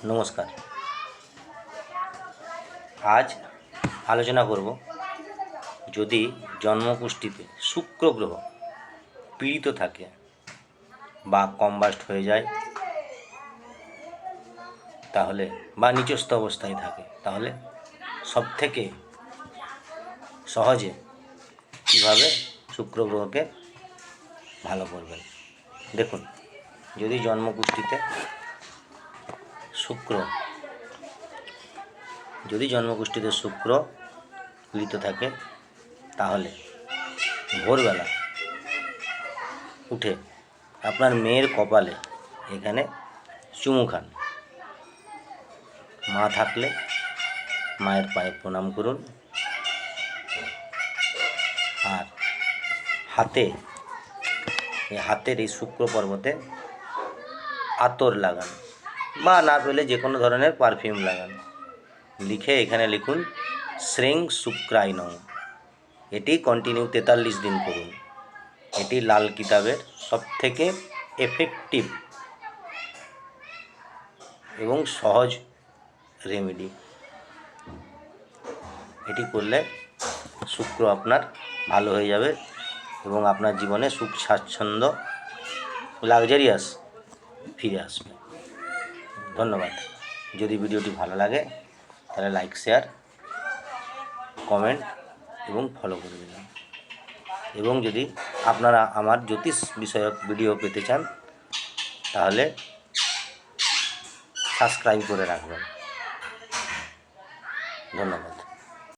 নমস্কার। আজ আলোচনা করব যদি জন্মকুষ্ঠিতে শুক্র গ্রহ পীড়িত থাকে বা কম্বাস্ট হয়ে যায় তাহলে বা নিচস্থ অবস্থায় থাকে তাহলে সবথেকে সহজে কীভাবে শুক্র গ্রহকে ভালো করবেন। দেখুন, যদি জন্মকুষ্ঠিতে শুক্র পীড়িত থাকে তাহলে ভোরবেলা উঠে আপনার মেয়ের কপালে এখানে চুমু খান। মা থাকলে মায়ের পায়ে প্রণাম করুন, আর হাতের এই শুক্র পর্বতে আতর লাগান বা না পেলে যে কোনো ধরনের পারফিউম লাগান। লিখে এখানে লিখুন শ্রেং শুক্রায় নং। এটি কন্টিনিউ 43 দিন করুন। এটি লাল কিতাবের সবথেকে এফেক্টিভ এবং সহজ রেমেডি। এটি করলে শুক্র আপনার ভালো হয়ে যাবে এবং আপনার জীবনে সুখ স্বাচ্ছন্দ্য লাক্সারিয়াস ফিরে আসবে। ধন্যবাদ। যদি ভিডিওটি ভালো লাগে তাহলে লাইক, শেয়ার, কমেন্ট এবং ফলো করে দেবেন। এবং যদি আপনারা আমার জ্যোতিষ বিষয়ক ভিডিও পেতে চান তাহলে সাবস্ক্রাইব করে রাখবেন।